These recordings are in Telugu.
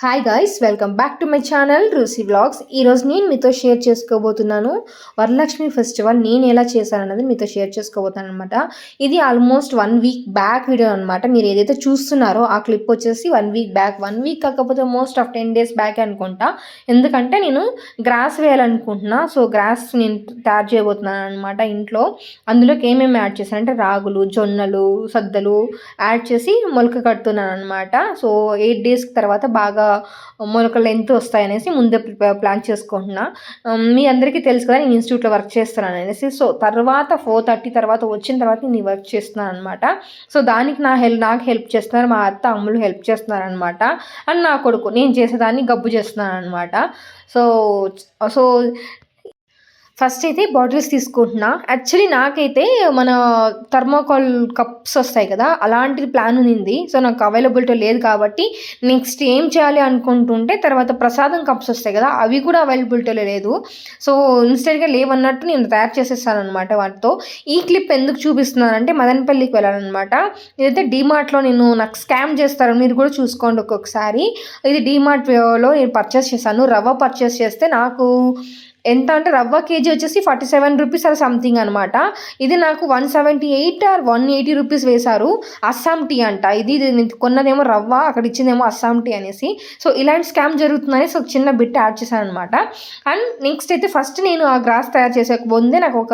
Hi guys, welcome back to my channel Rusi vlogs. ఈరోజు నేను మీతో షేర్ చేసుకోబోతున్నాను వరలక్ష్మి ఫెస్టివల్ నేను ఎలా చేశానన్నది మీతో షేర్ చేసుకోబోతున్నాను అనమాట. ఇది ఆల్మోస్ట్ 1 వీక్ బ్యాక్ వీడియో అనమాట. మీరు ఏదైతే చూస్తున్నారో ఆ క్లిప్ వచ్చేసి 1 వీక్ బ్యాక్, 1 వీక్ కాకపోతే మోస్ట్ ఆఫ్ 10 డేస్ బ్యాక్ అనుకుంటా. ఎందుకంటే నేను గ్రాస్ వేయాలనుకుంటున్నా. సో గ్రాస్ నేను తయారు చేయబోతున్నాను అనమాట ఇంట్లో. అందులోకి ఏమేమి యాడ్ చేశాను అంటే రాగులు, జొన్నలు, సద్దలు యాడ్ చేసి మొలక కడుతున్నాను అనమాట. సో 8 డేస్ తర్వాత బాగా మొలకలు ఎంత వస్తాయనేసి ముందే ప్లాన్ చేసుకుంటున్నా. మీ అందరికీ తెలుసు కదా, నేను ఇన్స్టిట్యూట్లో వర్క్ చేస్తున్నాను అనేసి. సో తర్వాత 4:30 తర్వాత వచ్చిన తర్వాత నేను వర్క్ చేస్తున్నాను అనమాట. సో దానికి నాకు హెల్ప్ చేస్తున్నారు మా అత్త, అమ్ములు హెల్ప్ చేస్తున్నారు అనమాట. అండ్ నా కొడుకు నేను చేసేదాన్ని గబ్బు చేస్తున్నాను అనమాట. సో సో ఫస్ట్ అయితే బాటిల్స్ తీసుకుంటున్నా. యాక్చువల్లీ నాకైతే మన థర్మోకాల్ కప్స్ వస్తాయి కదా, అలాంటిది ప్లాన్ ఉంది. సో నాకు అవైలబిలిటీ లేదు కాబట్టి నెక్స్ట్ ఏం చేయాలి అనుకుంటుంటే తర్వాత ప్రసాదం కప్స్ వస్తాయి కదా, అవి కూడా అవైలబిలిటీలో లేదు. సో ఇన్స్టెంట్గా లేవన్నట్టు నేను తయారు చేసేస్తాను అనమాట వాటితో. ఈ క్లిప్ ఎందుకు చూపిస్తున్నానంటే మదనపల్లికి వెళ్ళాలన్నమాట. ఇదైతే డీమార్ట్లో నాకు స్కామ్ చేస్తారు, మీరు కూడా చూసుకోండి ఒక్కొక్కసారి. ఇది డీమార్ట్లో నేను పర్చేస్ చేశాను. రవ్వ పర్చేస్ చేస్తే నాకు ఎంత అంటే రవ్వ కేజీ వచ్చేసి 47 రూపీస్ ఆర్ సంథింగ్ అనమాట. ఇది నాకు 178 ఆర్ 180 రూపీస్ వేశారు. అస్సాం టీ అంట. ఇది కొన్నదేమో రవ్వ, అక్కడ ఇచ్చిందేమో అస్సాం టీ అనేసి. సో ఇలాంటి స్కామ్ జరుగుతుందని సో చిన్న బిట్ యాడ్ చేశాను అనమాట. అండ్ నెక్స్ట్ అయితే ఫస్ట్ నేను ఆ గ్రాస్ తయారు చేసే ముందే నాకు ఒక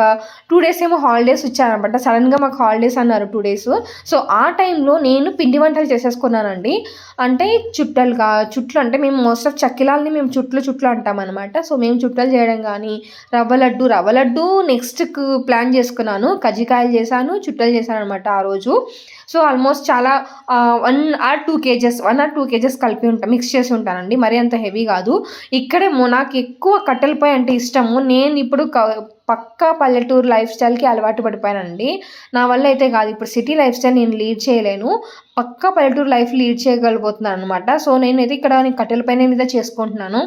2 డేస్ ఏమో హాలిడేస్ ఇచ్చారనమాట. సడన్గా మాకు హాలిడేస్ అన్నారు 2 డేస్. సో ఆ టైంలో నేను పిండి వంటలు చేసేసుకున్నానండి. అంటే చుట్లు అంటే మేము మోస్ట్ ఆఫ్ చక్కిలాలని మేము చుట్లు అంటాం అనమాట. సో మేము చుట్టలు చేయడం కానీ రవ్వ లడ్డు నెక్స్ట్కు ప్లాన్ చేసుకున్నాను. కజ్జికాయలు చేశాను, చుట్టలు చేశాను అనమాట ఆ రోజు. సో ఆల్మోస్ట్ చాలా 1 ఆర్ 2 కేజెస్ కలిపి మిక్స్ చేసి ఉంటానండి. మరీ అంత హెవీ కాదు. ఇక్కడే నాకు ఎక్కువ కట్టెల పొయ్యి అంటే ఇష్టము. నేను ఇప్పుడు పక్కా పల్లెటూరు లైఫ్ స్టైల్కి అలవాటు పడిపోయానండి. నా వల్ల అయితే కాదు, ఇప్పుడు సిటీ లైఫ్ స్టైల్ నేను లీడ్ చేయలేను. పక్కా పల్లెటూరు లైఫ్ లీడ్ చేయగలిగిపోతున్నాను అనమాట. సో నేనైతే ఇక్కడ కట్టెల పైన మీద చేసుకుంటున్నాను.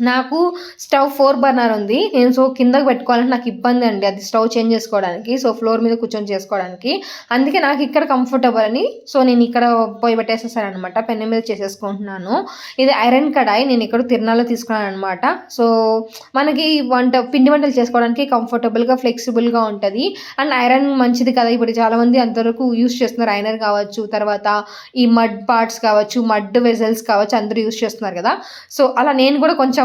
నాకు స్టవ్ 4 బర్నర్ ఉంది. నేను సో కిందకు పెట్టుకోవాలంటే నాకు ఇబ్బంది అండి, అది స్టవ్ చేంజ్ చేసుకోవడానికి. సో ఫ్లోర్ మీద కూర్చొని చేసుకోవడానికి. అందుకే నాకు ఇక్కడ కంఫర్టబుల్ అని సో నేను ఇక్కడ పొయ్యి పెట్టేసేసాను అనమాట. పెన్ను మీద చేసేసుకుంటున్నాను. ఇది ఐరన్ కడాయి, నేను ఇక్కడ తిరునాలో తీసుకున్నాను అనమాట. సో మనకి పిండి వంటలు చేసుకోవడానికి కంఫర్టబుల్గా ఫ్లెక్సిబుల్గా ఉంటుంది. అండ్ ఐరన్ మంచిది కదా, ఇప్పుడు చాలామంది అంతవరకు యూస్ చేస్తున్నారు. ఐరన్ కావచ్చు, తర్వాత ఈ మడ్ పార్ట్స్ కావచ్చు, మడ్ వెజల్స్ కావచ్చు, అందరూ యూస్ చేస్తున్నారు కదా. సో అలా నేను కూడా కొంచెం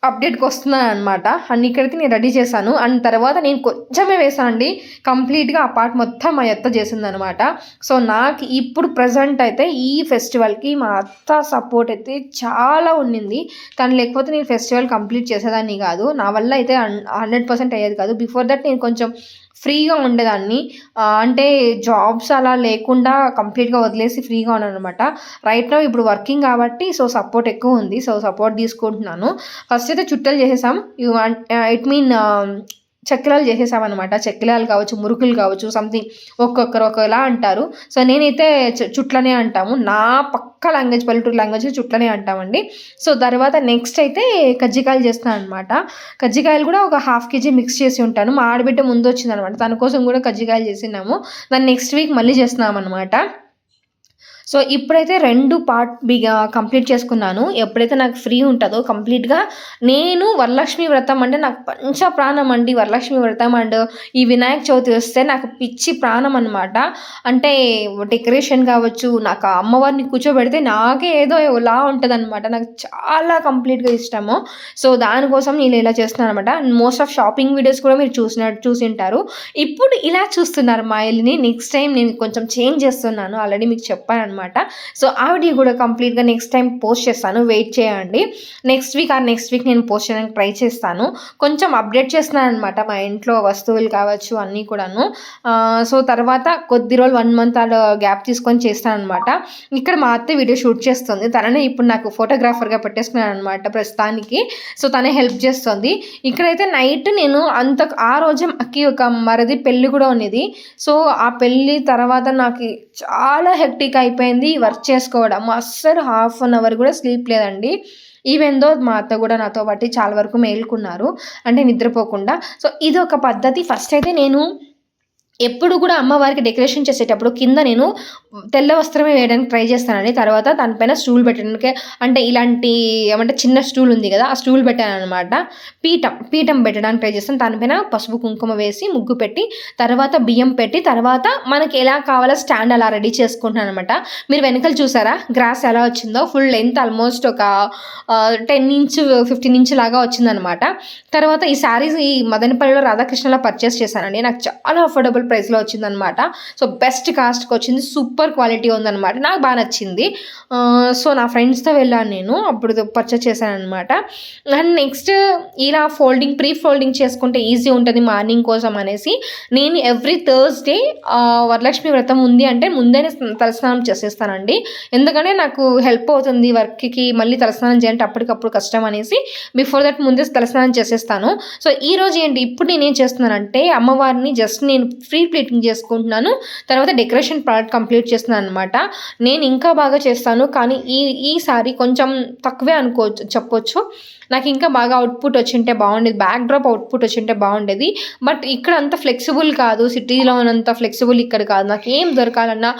అప్డేట్కి వస్తున్నాను అనమాట. అండ్ ఇక్కడైతే నేను రెడీ చేశాను. అండ్ తర్వాత నేను కొంచెమే వేసాను అండి. కంప్లీట్గా ఆ పార్ట్ మొత్తం మా అత్త చేసింది అనమాట. సో నాకు ఇప్పుడు ప్రజెంట్ అయితే ఈ ఫెస్టివల్కి మా అత్త సపోర్ట్ అయితే చాలా ఉండింది. తను లేకపోతే నేను ఫెస్టివల్ కంప్లీట్ చేసేదాన్ని కాదు. నా వల్ల అయితే 100% అయ్యేది కాదు. బిఫోర్ దట్ నేను కొంచెం ఫ్రీగా ఉండేదాన్ని. అంటే జాబ్స్ అలా లేకుండా కంప్లీట్గా వదిలేసి ఫ్రీగా ఉన్నాను అనమాట. రైట్ నౌ ఇప్పుడు వర్కింగ్ కాబట్టి సో సపోర్ట్ ఎక్కువ ఉంది. సో సపోర్ట్ తీసుకుంటున్నాను. ఫస్ట్ అయితే చుట్టలు చేసేసాం. ఇట్ మీన్ చక్రాలు చేసేసామన్నమాట. చక్రాలు కావచ్చు, మురుకులు కావచ్చు, సంథింగ్ ఒక్కొక్కరు ఒకలా అంటారు. సో నేనైతే చుట్లనే అంటాము. నా పక్క లాంగ్వేజ్, పల్లెటూరు లాంగ్వేజ్ చుట్లనే అంటామండి. సో తర్వాత నెక్స్ట్ అయితే కజ్జికాయలు చేస్తాను అనమాట. కజ్జికాయలు కూడా ఒక 1/2 కేజీ మిక్స్ చేసి ఉంటాను. మా ఆడబిడ్డ ముందు వచ్చింది అనమాట, తన కోసం కూడా కజ్జికాయలు చేసినాము. దాన్ని నెక్స్ట్ వీక్ మళ్ళీ చేస్తున్నాం అనమాట. సో ఇప్పుడైతే 2 పార్ట్ కంప్లీట్ చేసుకున్నాను. ఎప్పుడైతే నాకు ఫ్రీ ఉంటుందో కంప్లీట్గా నేను వరలక్ష్మి వ్రతం అంటే నాకు పంచ ప్రాణం అండి. వరలక్ష్మి వ్రతం అండ్ ఈ వినాయక చవితి వస్తే నాకు పిచ్చి ప్రాణం అనమాట. అంటే డెకరేషన్ కావచ్చు, నాకు అమ్మవారిని కూర్చోబెడితే నాకే ఏదో లా ఉంటుంది అనమాట. నాకు చాలా కంప్లీట్గా ఇష్టము. సో దానికోసం నేను ఇలా చేస్తున్నాను అనమాట. మోస్ట్ ఆఫ్ షాపింగ్ వీడియోస్ కూడా మీరు చూసింటారు. ఇప్పుడు ఇలా చూస్తున్నారు మా ఇల్లుని. నెక్స్ట్ టైం నేను కొంచెం చేంజ్ చేస్తున్నాను, ఆల్రెడీ మీకు చెప్పాను అనమాట. సో ఆ వీడియో కూడా కంప్లీట్గా నెక్స్ట్ టైం పోస్ట్ చేస్తాను, వెయిట్ చేయండి. నెక్స్ట్ వీక్ నేను పోస్ట్ చేయడానికి ట్రై చేస్తాను. కొంచెం అప్డేట్ చేస్తున్నాను అనమాట మా ఇంట్లో వస్తువులు కావచ్చు అన్నీ కూడాను. సో తర్వాత కొద్ది రోజులు 1 మంత్ అలా గ్యాప్ తీసుకొని చేస్తాను అనమాట. ఇక్కడ మా అత్త వీడియో షూట్ చేస్తుంది. తననే ఇప్పుడు నాకు ఫోటోగ్రాఫర్గా పెట్టేసుకున్నాను అనమాట ప్రస్తుతానికి. సో తనే హెల్ప్ చేస్తుంది. ఇక్కడైతే నైట్ నేను ఆ రోజే మాకు ఒక మరిది పెళ్ళి కూడా ఉన్నది. సో ఆ పెళ్ళి తర్వాత నాకు చాలా హెక్టిక్ అయిపోయింది వర్క్ చేసుకోవడం. అస్సలు 1/2 అవర్ కూడా స్లీప్ లేదండి. ఈవెన్ దో మా అత్త కూడా నాతో పాటు చాలా వరకు మేల్కున్నారు, అంటే నిద్రపోకుండా. సో ఇది ఒక పద్ధతి. ఫస్ట్ అయితే నేను ఎప్పుడు కూడా అమ్మవారికి డెకరేషన్ చేసేటప్పుడు కింద నేను తెల్ల వస్త్రమే వేయడానికి ట్రై చేస్తానండి. తర్వాత దానిపైన స్టూల్ పెట్టడానికి, అంటే ఇలాంటి ఏమంటే చిన్న స్టూల్ ఉంది కదా, ఆ స్టూల్ పెట్టాననమాట. పీఠం పెట్టడానికి ట్రై చేస్తాను. దానిపైన పసుపు కుంకుమ వేసి ముగ్గు పెట్టి, తర్వాత బియ్యం పెట్టి, తర్వాత మనకి ఎలా కావాలో స్టాండ్ అలా రెడీ చేసుకుంటున్నాను అనమాట. మీరు వెనకాల చూసారా గ్రాస్ ఎలా వచ్చిందో, ఫుల్ లెంత్ ఆల్మోస్ట్ ఒక 10 ఇంచ్ 15 ఇంచ్ లాగా వచ్చిందనమాట. తర్వాత ఈ శారీస్ ఈ మదనపల్లిలో రాధాకృష్ణలో పర్చేస్ చేశానండి. నాకు చాలా అఫోర్డబుల్ ప్రైస్లో వచ్చిందనమాట. సో బెస్ట్ కాస్ట్కి వచ్చింది, సూపర్ క్వాలిటీ ఉందనమాట, నాకు బాగా నచ్చింది. సో నా ఫ్రెండ్స్తో వెళ్ళాను నేను, అప్పుడు పర్చేస్ చేశాను అనమాట. అండ్ నెక్స్ట్ ఇలా ప్రీ ఫోల్డింగ్ చేసుకుంటే ఈజీ ఉంటుంది మార్నింగ్ కోసం అనేసి నేను ఎవ్రీ థర్స్డే వరలక్ష్మి వ్రతం ఉంది అంటే ముందే తలస్నానం చేసేస్తానండి. ఎందుకంటే నాకు హెల్ప్ అవుతుంది వర్క్కి, మళ్ళీ తలస్నానం చేయాలంటే అప్పటికప్పుడు కష్టం అనేసి బిఫోర్ దట్ ముందే తలస్నానం చేసేస్తాను. సో ఈరోజు ఏంటి, ఇప్పుడు నేనేం చేస్తున్నానంటే అమ్మవారిని జస్ట్ నేను ఫ్రీ ప్లేటింగ్ చేసుకుంటున్నాను. తర్వాత డెకరేషన్ పార్ట్ కంప్లీట్ చేస్తున్నాను అనమాట. నేను ఇంకా బాగా చేస్తాను, కానీ ఈసారి కొంచెం తక్కువే చెప్పొచ్చు. నాకు ఇంకా బాగా అవుట్పుట్ వచ్చింటే బాగుండేది, బ్యాక్ డ్రాప్ అవుట్పుట్ వచ్చింటే బాగుండేది. బట్ ఇక్కడ అంత ఫ్లెక్సిబుల్ కాదు, సిటీలో ఉన్నంత ఫ్లెక్సిబుల్ ఇక్కడ కాదు. నాకు ఏం దొరకాలన్నా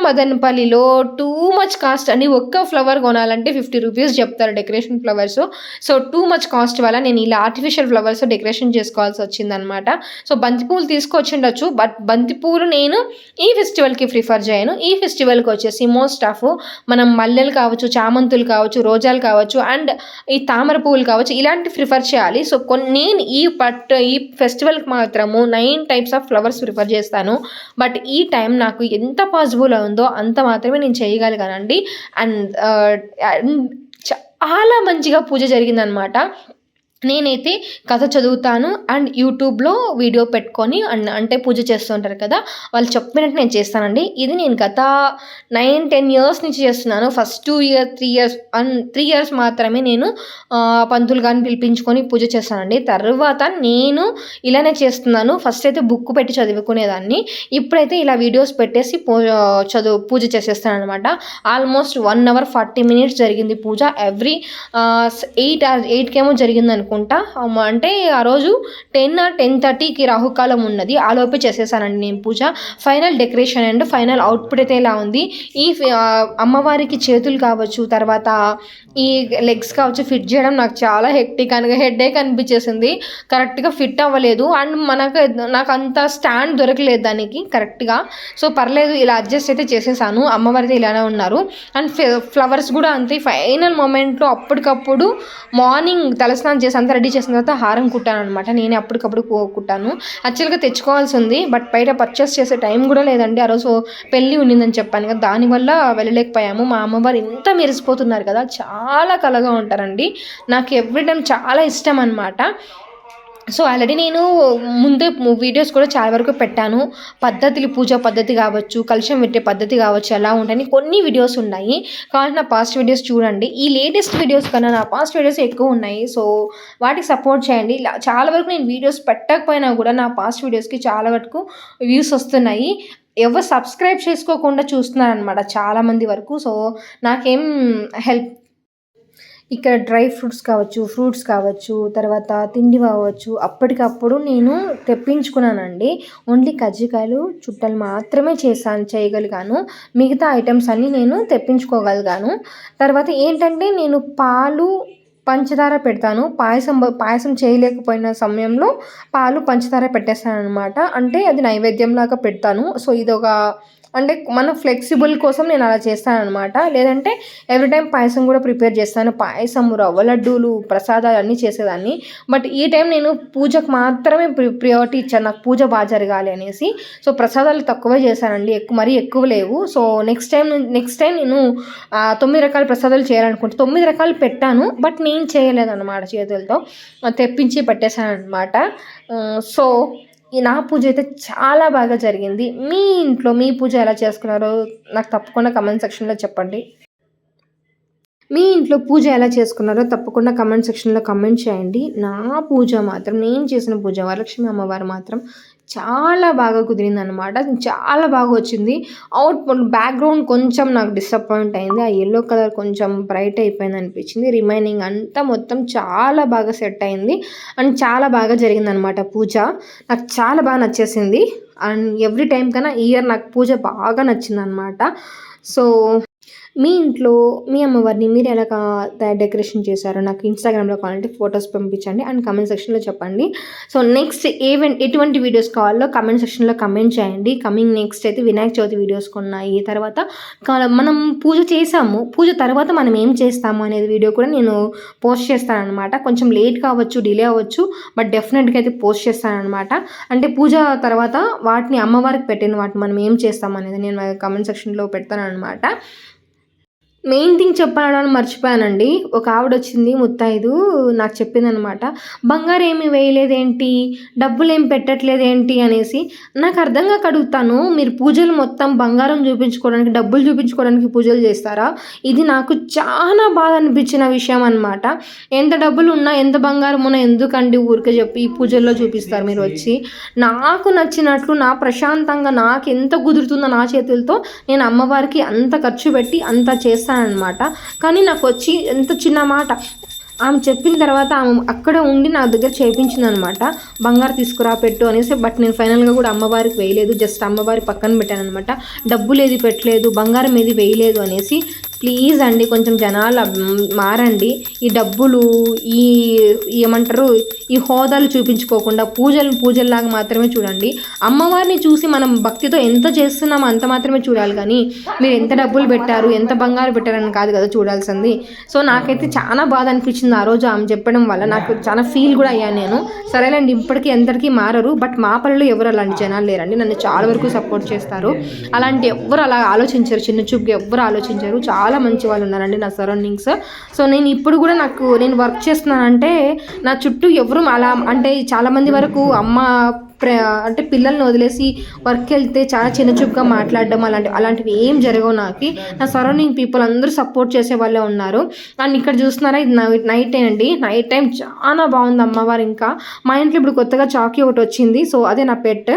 మదనపల్లిలో టూ మచ్ కాస్ట్ అండి. ఒక్క ఫ్లవర్ కొనాలంటే 50 రూపీస్ చెప్తారు decoration flowers. So too much cost వల్ల నేను ఇలా ఆర్టిఫిషియల్ ఫ్లవర్స్ డెకరేషన్ చేసుకోవాల్సి వచ్చిందనమాట. సో బంతిపూలు తీసుకొచ్చిండొచ్చు, బట్ బంతిపూలు నేను ఈ ఫెస్టివల్కి ప్రిఫర్ చేయను. ఈ ఫెస్టివల్కి వచ్చేసి మోస్ట్ ఆఫ్ మనం మల్లెలు కావచ్చు, చామంతులు కావచ్చు, రోజాలు కావచ్చు, అండ్ ఈ తామర పువ్వులు కావచ్చు, ఇలాంటి ప్రిఫర్ చేయాలి. సో నేను ఈ ఫెస్టివల్కి మాత్రము 9 టైప్స్ ఆఫ్ ఫ్లవర్స్ ప్రిఫర్ చేస్తాను. బట్ ఈ టైం నాకు ఎంత పాసిబుల్ ఉందో అంత మాత్రమే నేను చేయగలిగానండి. అండ్ చాలా మంచిగా పూజ జరిగిందనమాట. నేనైతే కథ చదువుతాను అండ్ యూట్యూబ్లో వీడియో పెట్టుకొని అంటే పూజ చేస్తూ ఉంటారు కదా, వాళ్ళు చెప్పినట్టు నేను చేస్తానండి. ఇది నేను గత 9-10 ఇయర్స్ నుంచి చేస్తున్నాను. ఫస్ట్ 2 ఇయర్స్ 3 ఇయర్స్ మాత్రమే నేను పంతులు గారిని పిలిపించుకొని పూజ చేస్తానండి. తర్వాత నేను ఇలానే చేస్తున్నాను. ఫస్ట్ అయితే బుక్ పెట్టి చదువుకునేదాన్ని, ఇప్పుడైతే ఇలా వీడియోస్ పెట్టేసి పూజ చేసేస్తాను అనమాట. ఆల్మోస్ట్ 1 hour 40 minutes జరిగింది పూజ. ఎవ్రీ 8 జరిగింది అనుకుంటా. అంటే ఆ రోజు 10 or 10:30కి రాహుకాలం ఉన్నది, ఆ లోపే చేసేసానండి నేను puja. Final decoration and final output అయితే ఇలా ఉంది. ఈ అమ్మవారికి చేతులు కావచ్చు, తర్వాత ఈ లెగ్స్ కావచ్చు ఫిట్ చేయడం నాకు చాలా హెడ్ఏక్ అనిపించేసింది. కరెక్ట్గా ఫిట్ అవ్వలేదు అండ్ నాకు అంత స్టాండ్ దొరకలేదు దానికి కరెక్ట్గా. సో పర్లేదు, ఇలా అడ్జస్ట్ అయితే చేసేసాను. అమ్మవారితో ఇలానే ఉన్నారు. అండ్ ఫ్లవర్స్ కూడా అంతే, ఫైనల్ మూమెంట్లో అప్పటికప్పుడు మార్నింగ్ తలస్నానం చేసి అంతా రెడీ చేసిన తర్వాత హారం కుట్టాను అనమాట. నేనే అప్పటికప్పుడు కుట్టాను. యాక్చువల్గా తెచ్చుకోవాల్సి ఉంది, బట్ బయట పర్చేస్ చేసే టైం కూడా లేదండి. ఆ రోజు పెళ్ళి ఉండిందని చెప్పాను కదా, దానివల్ల వెళ్ళలేకపోయాము. మా అమ్మవారు ఎంత మెరిసిపోతున్నారు కదా, చాలా కళగా ఉంటారండి. నాకు ఎవ్రీ టైం చాలా ఇష్టం అనమాట. సో ఆల్రెడీ నేను ముందే వీడియోస్ కూడా చాలా వరకు పెట్టాను. పూజ పద్ధతి కావచ్చు, కలశం పెట్టే పద్ధతి కావచ్చు, ఎలా ఉంటాయని కొన్ని వీడియోస్ ఉన్నాయి. కాబట్టి నా పాస్ట్ వీడియోస్ చూడండి. ఈ లేటెస్ట్ వీడియోస్ కన్నా నా పాస్ట్ వీడియోస్ ఎక్కువ ఉన్నాయి. సో వాటికి సపోర్ట్ చేయండి. చాలా వరకు నేను వీడియోస్ పెట్టకపోయినా కూడా నా పాస్ట్ వీడియోస్కి చాలా వరకు వ్యూస్ వస్తున్నాయి. ఎవరు సబ్స్క్రైబ్ చేసుకోకుండా చూస్తున్నారనమాట చాలామంది వరకు. సో నాకేం హెల్ప్, ఇక్కడ డ్రై ఫ్రూట్స్ కావచ్చు, తర్వాత తిండి కావచ్చు, అప్పటికప్పుడు నేను తెప్పించుకున్నానండి. ఓన్లీ కజ్జికాయలు చుట్టలు మాత్రమే చేయగలిగాను. మిగతా ఐటమ్స్ అన్నీ నేను తెప్పించుకోగలిగాను. తర్వాత ఏంటంటే నేను పాలు పంచదార పెడతాను. పాయసం చేయలేకపోయిన సమయంలో పాలు పంచదార పెట్టేస్తాను అనమాట. అంటే అది నైవేద్యంలాగా పెడతాను. సో ఇదొక అంటే మన ఫ్లెక్సిబుల్ కోసం నేను అలా చేస్తాను అనమాట. లేదంటే ఎవ్రీ టైం పాయసం కూడా ప్రిపేర్ చేస్తాను. పాయసం, రవ్వ లడ్డూలు, ప్రసాదాలు అన్నీ చేసేదాన్ని. బట్ ఈ టైం నేను పూజకు మాత్రమే ప్రియారిటీ ఇచ్చాను, నాకు పూజ బాగా జరగాలి అనేసి. సో ప్రసాదాలు తక్కువే చేశానండి, మరీ ఎక్కువ లేవు. సో నెక్స్ట్ టైం నేను 9 రకాల ప్రసాదాలు చేయాలనుకుంటే 9 రకాలు పెట్టాను, బట్ నేను చేయలేదన్నమాట, చేతులతో తెప్పించి పెట్టేశాను అనమాట. సో నా పూజ అయితే చాలా బాగా జరిగింది. మీ ఇంట్లో మీ పూజ ఎలా చేసుకున్నారో నాకు తప్పకుండా కమెంట్ సెక్షన్లో చెప్పండి. మీ ఇంట్లో పూజ ఎలా చేసుకున్నారో తప్పకుండా కమెంట్ సెక్షన్లో కమెంట్ చేయండి. నా పూజ మాత్రం, నేను చేసిన పూజ వరలక్ష్మి అమ్మవారు మాత్రం చాలా బాగా కుదిరిందనమాట. చాలా బాగా వచ్చింది. అవుట్పుట్ బ్యాక్గ్రౌండ్ కొంచెం నాకు డిసప్పాయింట్ అయింది. ఆ ఎల్లో కలర్ కొంచెం బ్రైట్ అయిపోయింది అనిపించింది. రిమైనింగ్ అంతా మొత్తం చాలా బాగా సెట్ అయింది అండ్ చాలా బాగా జరిగిందనమాట పూజ. నాకు చాలా బాగా నచ్చేసింది. అండ్ ఎవ్రీ టైం కన్నా ఈ ఇయర్ నాకు పూజ బాగా నచ్చిందనమాట. సో మీ ఇంట్లో మీ అమ్మవారిని మీరు ఎలా డెకరేషన్ చేశారో నాకు ఇన్స్టాగ్రామ్లో కావాలంటే ఫొటోస్ పంపించండి అండ్ కమెంట్ సెక్షన్లో చెప్పండి. సో నెక్స్ట్ ఎటువంటి వీడియోస్ కావాలో కమెంట్ సెక్షన్లో కమెంట్ చేయండి. కమింగ్ నెక్స్ట్ అయితే వినాయక చవితి వీడియోస్ ఉన్నాయి. తర్వాత మనం పూజ చేసాము, పూజ తర్వాత మనం ఏం చేస్తాము అనేది వీడియో కూడా నేను పోస్ట్ చేస్తాను అనమాట. కొంచెం లేట్ కావచ్చు, డిలే అవ్వచ్చు, బట్ డెఫినెట్గా అయితే పోస్ట్ చేస్తాను అనమాట. అంటే పూజ తర్వాత వాటిని అమ్మవారికి పెట్టిన వాటిని మనం ఏం చేస్తాము అనేది నేను కమెంట్ సెక్షన్లో పెడతాను అనమాట. మెయిన్ థింగ్ చెప్పాలని మర్చిపోయానండి. ఒక ఆవిడ వచ్చింది ముత్తైదు, నాకు చెప్పిందనమాట, బంగారం ఏమి వేయలేదేంటి, డబ్బులు ఏం పెట్టట్లేదేంటి అనేసి. నాకు అర్థం కాక అడుగుతాను, మీరు పూజలు మొత్తం బంగారం చూపించుకోవడానికి, డబ్బులు చూపించుకోవడానికి పూజలు చేస్తారా? ఇది నాకు చాలా బాధ అనిపించిన విషయం అనమాట. ఎంత డబ్బులు ఉన్నా ఎంత బంగారం ఉన్నా ఎందుకండి ఊరికే చెప్పి ఈ పూజల్లో చూపిస్తారు మీరు వచ్చి. నాకు నచ్చినట్లు నా ప్రశాంతంగా నాకు ఎంత కుదురుతుందో నా చేతులతో నేను అమ్మవారికి అంత ఖర్చు పెట్టి అంత చేస్తాను అనమాట. కానీ నాకు వచ్చి ఎంత చిన్న మాట ఆమె చెప్పిన తర్వాత ఆమె అక్కడ ఉండి నా దగ్గర చేయించింది అనమాట. బంగారు తీసుకురా పెట్టు అనేసి. బట్ నేను ఫైనల్గా కూడా అమ్మవారికి వేయలేదు, జస్ట్ అమ్మవారి పక్కన పెట్టాను అనమాట. డబ్బులు ఏది పెట్టలేదు, బంగారం ఏది వేయలేదు అనేసి. ప్లీజ్ అండి కొంచెం జనాలు మారండి. ఈ డబ్బులు ఈ ఏమంటారు ఈ హోదాలు చూపించుకోకుండా పూజల్లాగా మాత్రమే చూడండి. అమ్మవారిని చూసి మనం భక్తితో ఎంత చేస్తున్నామో అంత మాత్రమే చూడాలి, కానీ మీరు ఎంత డబ్బులు పెట్టారు ఎంత బంగారు పెట్టారని కాదు కదా చూడాల్సింది. సో నాకైతే చాలా బాధ అనిపించింది ఆ రోజు ఆమె చెప్పడం వల్ల. నాకు చాలా ఫీల్ కూడా అయ్యాను నేను. సరేలేండి ఇప్పటికీ ఎంతటికీ మారరు, బట్ మా పల్లెలో ఎవరు అలాంటి జనాలు లేరండి, నన్ను చాలా వరకు సపోర్ట్ చేస్తారు. అలాంటి ఎవ్వరు అలా ఆలోచించారు, చిన్న చూపుగా ఎవ్వరు ఆలోచించారు. చాలా మంచి వాళ్ళు ఉన్నారండి నా సరౌండింగ్స్. సో నేను ఇప్పుడు కూడా నేను వర్క్ చేస్తున్నానంటే నా చుట్టూ ఎవరు అలా అంటే చాలామంది వరకు అంటే పిల్లల్ని వదిలేసి వర్క్కి వెళ్తే చాలా చిన్న చూపుగా మాట్లాడడం అలాంటివి ఏం జరగవు నాకు. నా సరౌండింగ్ పీపుల్ అందరూ సపోర్ట్ చేసే వాళ్ళే ఉన్నారు. అండ్ ఇక్కడ చూస్తున్నారా ఇది నైట్ టైం అండి. నైట్ టైం చాలా బాగుంది అమ్మవారు. ఇంకా మా ఇంట్లో ఇప్పుడు కొత్తగా చాకీ ఒకటి వచ్చింది, సో అదే నా పెట్.